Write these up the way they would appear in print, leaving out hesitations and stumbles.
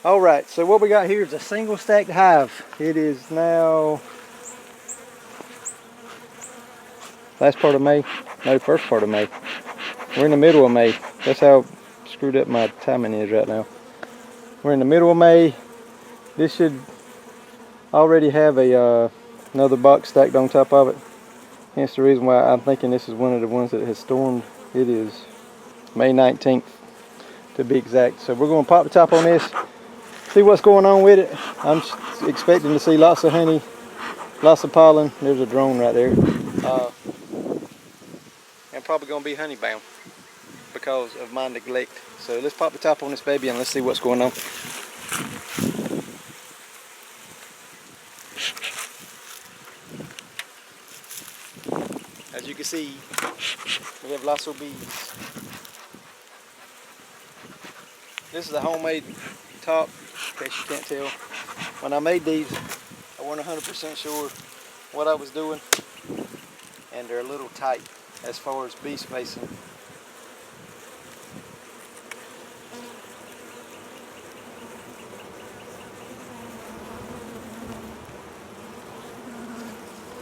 Alright, so what we got here is a single stacked hive. It is now last part of May, no, first part of May. We're in the middle of May. That's how screwed up my timing is right now. We're in the middle of May. This should already have a another box stacked on top of it. Hence the reason why I'm thinking this is one of the ones that has stormed. It is May 19th to be exact. So we're going to pop the top on this, see what's going on with it. I'm expecting to see lots of honey, lots of pollen. There's a drone right there. And probably going to be honey bound because of my neglect. So let's pop the top on this baby and let's see what's going on. As you can see, we have lots of bees. This is a homemade top, in case you can't tell. When I made these, I wasn't 100% sure what I was doing, and they're a little tight as far as bee spacing.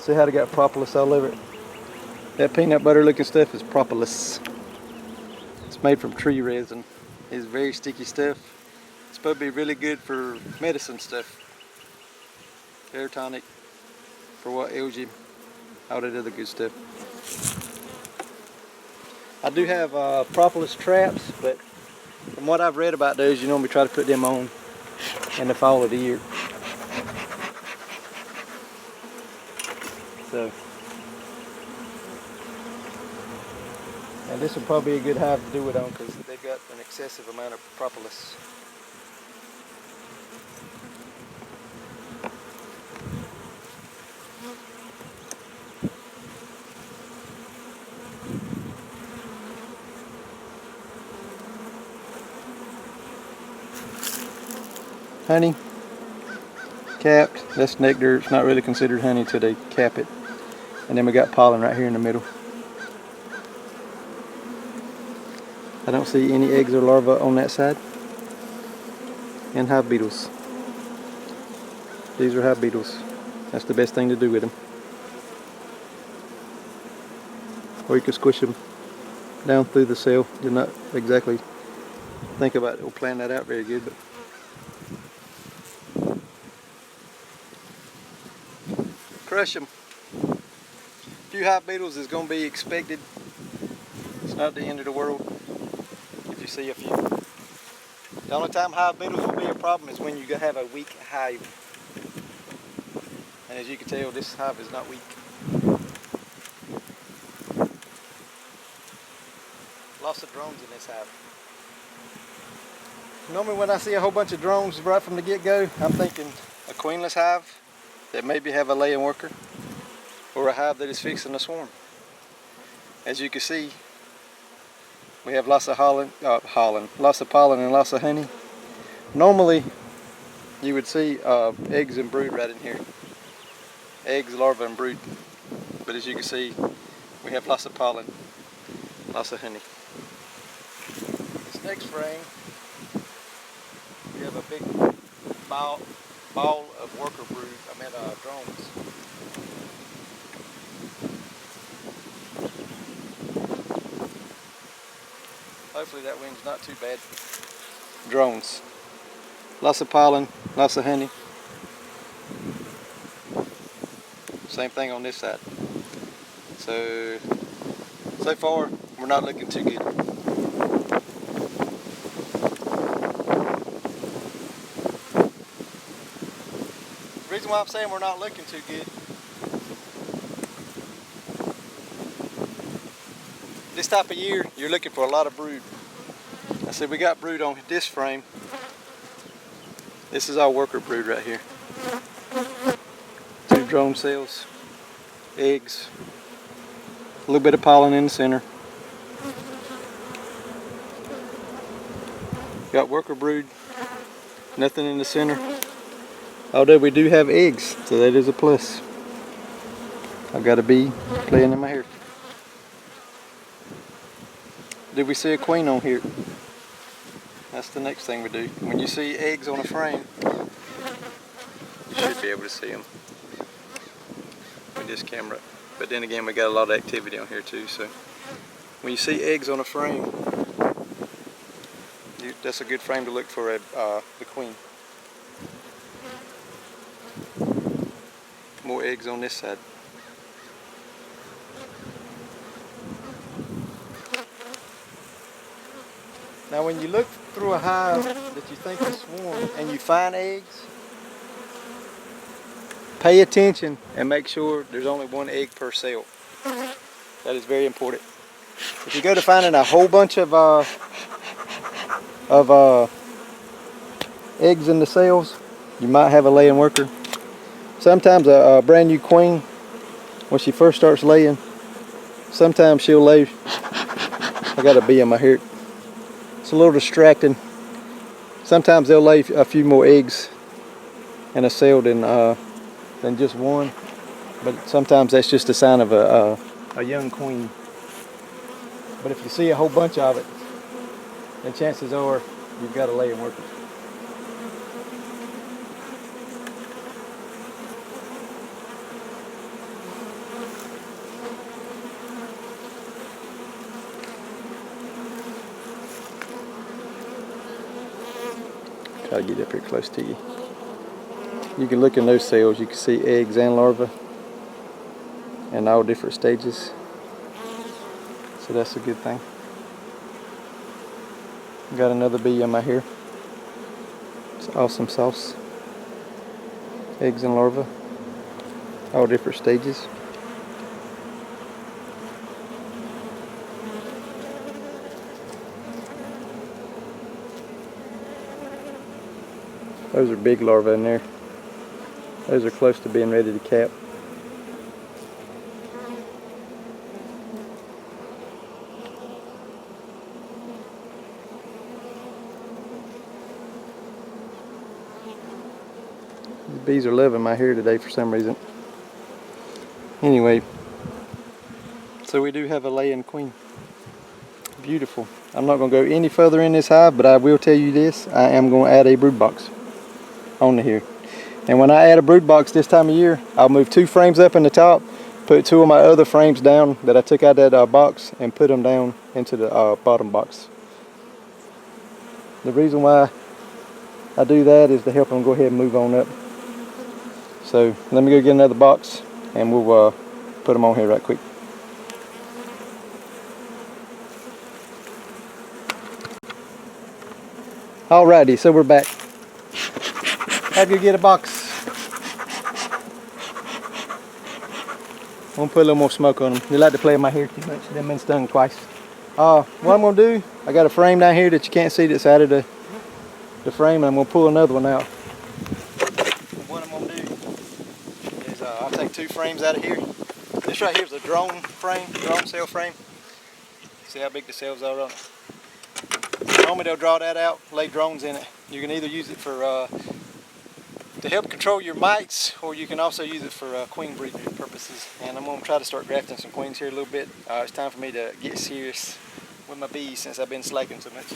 See how they got propolis all over it? That peanut butter looking stuff is propolis. It's made from tree resin. It's very sticky stuff. It's supposed to be really good for medicine stuff. Hair tonic, for what ails you, all that other good stuff. I do have propolis traps, but from what I've read about those, you normally try to put them on in the fall of the year. So, and this would probably be a good hive to do it on because they've got an excessive amount of propolis. Honey, capped. That's nectar. It's not really considered honey until they cap it. And then we got pollen right here in the middle. I don't see any eggs or larvae on that side. And hive beetles. These are hive beetles. That's the best thing to do with them. Or you can squish them down through the cell. You're not exactly think about it or plan that out very good, but crush them. A few hive beetles is going to be expected. It's not the end of the world if you see a few. The only time hive beetles will be a problem is when you have a weak hive. And as you can tell, this hive is not weak. Lots of drones in this hive. Normally when I see a whole bunch of drones right from the get-go, I'm thinking a queenless hive that maybe have a laying worker, or a hive that is fixing a swarm. As you can see, we have lots of lots of pollen and lots of honey. Normally, you would see eggs and brood right in here. Eggs, larvae, and brood. But as you can see, we have lots of pollen, lots of honey. This next frame, we have a big ball of worker brood, drones. Hopefully that wind's not too bad. Drones. Lots of pollen, lots of honey. Same thing on this side. So far, we're not looking too good. The reason why I'm saying we're not looking too good, this type of year, you're looking for a lot of brood. I said we got brood on this frame. This is our worker brood right here. 2 drone cells, eggs, a little bit of pollen in the center. Got worker brood, nothing in the center. Although we do have eggs, so that is a plus. I've got a bee playing in my hair. Did we see a queen on here? That's the next thing we do. When you see eggs on a frame, you should be able to see them with this camera. But then again, we got a lot of activity on here too, so when you see eggs on a frame, that's a good frame to look for the queen. More eggs on this side. Now when you look through a hive that you think is swarm and you find eggs, pay attention and make sure there's only one egg per cell. That is very important. If you go to finding a whole bunch of eggs in the cells, you might have a laying worker. Sometimes a brand new queen, when she first starts laying, sometimes she'll lay, I got a bee in my hair. It's a little distracting. Sometimes they'll lay a few more eggs in a cell than just one, but sometimes that's just a sign of a young queen. But if you see a whole bunch of it, then chances are you've got a laying worker. Try to get up here close to you. You can look in those cells, you can see eggs and larvae in all different stages. So that's a good thing. Got another bee in my hair. It's awesome sauce. Eggs and larvae, all different stages. Those are big larvae in there. Those are close to being ready to cap. The bees are loving my hair today for some reason. Anyway, so we do have a laying queen. Beautiful. I'm not going to go any further in this hive, but I will tell you this. I am going to add a brood box onto here. And when I add a brood box this time of year, I'll move 2 frames up in the top, put 2 of my other frames down that I took out of that box, and put them down into the bottom box. The reason why I do that is to help them go ahead and move on up. So let me go get another box and we'll put them on here right quick. Alrighty, so we're back. Had to go get a box. I'm gonna put a little more smoke on them. They like to play in my hair too much. They've been stung twice. What I'm gonna do, I got a frame down here that you can't see that's out of the frame, and I'm gonna pull another one out. What I'm gonna do is I'll take 2 frames out of here. This right here is a drone frame, drone cell frame. See how big the cells are on it. Normally they'll draw that out, lay drones in it. You can either use it for to help control your mites, or you can also use it for queen breeding purposes. And I'm going to try to start grafting some queens here a little bit. It's time for me to get serious with my bees since I've been slacking so much.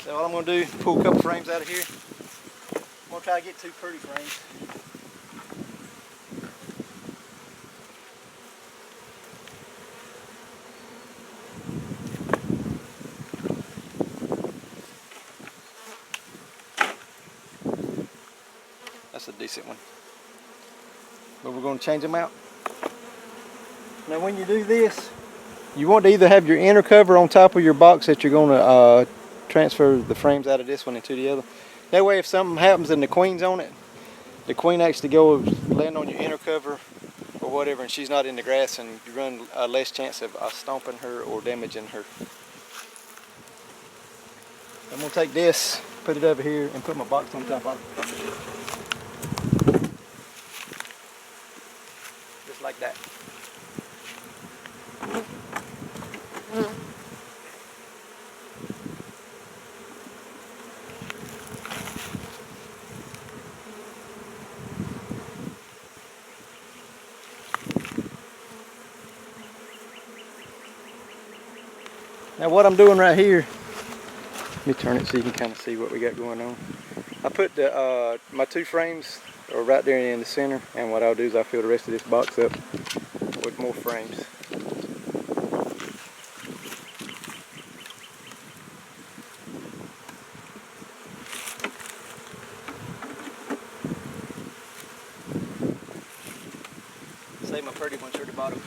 So all I'm going to do is pull a couple frames out of here. I'm going to try to get 2 pretty frames. That's a decent one. But we're going to change them out. Now when you do this, you want to either have your inner cover on top of your box that you're going to transfer the frames out of this one into the other. That way if something happens and the queen's on it, the queen actually goes land on your inner cover or whatever, and she's not in the grass, and you run less chance of stomping her or damaging her. I'm going to take this, put it over here, and put my box on top of it. Just like that. Now what I'm doing right here, let me turn it so you can kind of see what we got going on. I put the my 2 frames are right there in the center, and what I'll do is I'll fill the rest of this box up with more frames. Save my pretty ones here at the bottom.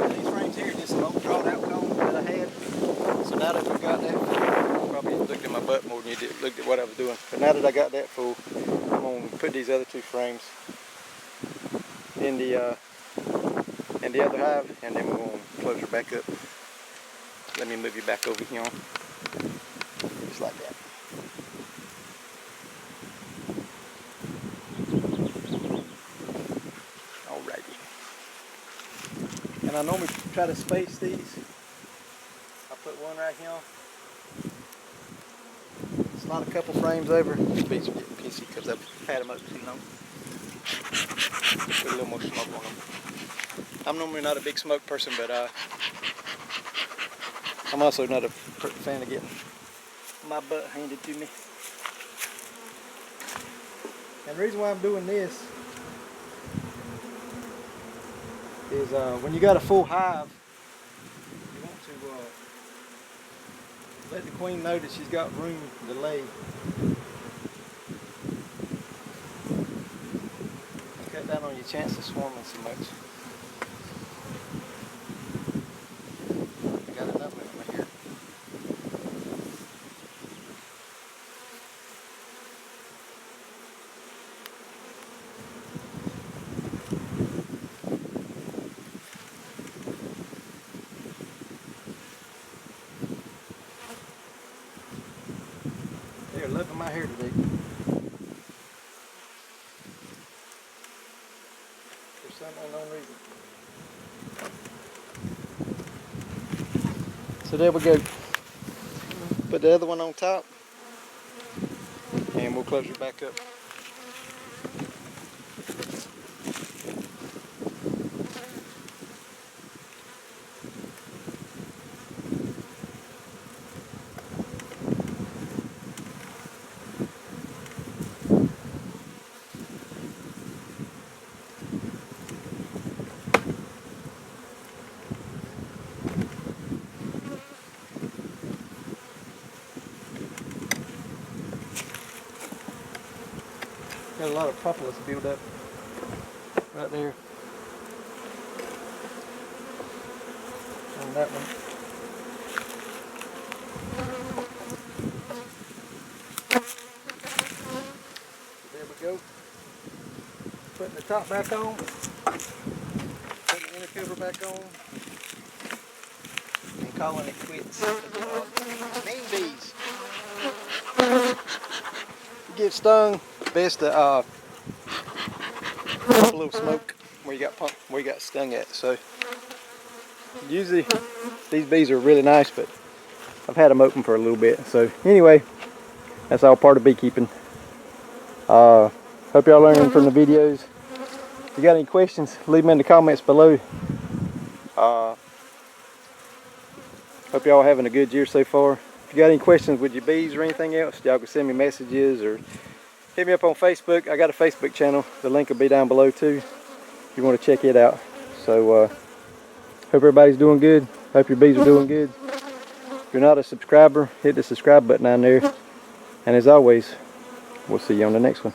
These frames here, this old drawn out cone that I had. So now that we've got that, probably looked at my butt more than you did, looked at what I was doing. But now that I got that full, I'm going to put these other 2 frames in the other hive, and then we're going to close her back up. Let me move you back over here, just like that. Alrighty. And I normally try to space these. I put one right here. Slide a couple frames over. These bees are getting pissy because I've had them up too long. Put a little more smoke on them. I'm normally not a big smoke person, but I'm also not a fan of getting my butt handed to me. And the reason why I'm doing this is when you got a full hive, you want to let the queen know that she's got room to lay. Cut down on your chance of swarming so much. I got enough of them here. They're loving my hair today. For some unknown reason. So there we go. Put the other one on top, and we'll close her back up. Got a lot of propolis built up right there on that one. So there we go. Putting the top back on, putting the inner cover back on, and calling it quits. Mean bees. You get stung, best to pump a little smoke where you got stung at. So usually these bees are really nice, but I've had them open for a little bit. So anyway, that's all part of beekeeping. Hope y'all learning from the videos. If you got any questions, leave them in the comments below. Hope y'all having a good year so far. If you got any questions with your bees or anything else, y'all can send me messages or hit me up on Facebook. I got a Facebook channel. The link will be down below too if you want to check it out. So hope everybody's doing good. Hope your bees are doing good. If you're not a subscriber, hit the subscribe button down there. And as always, we'll see you on the next one.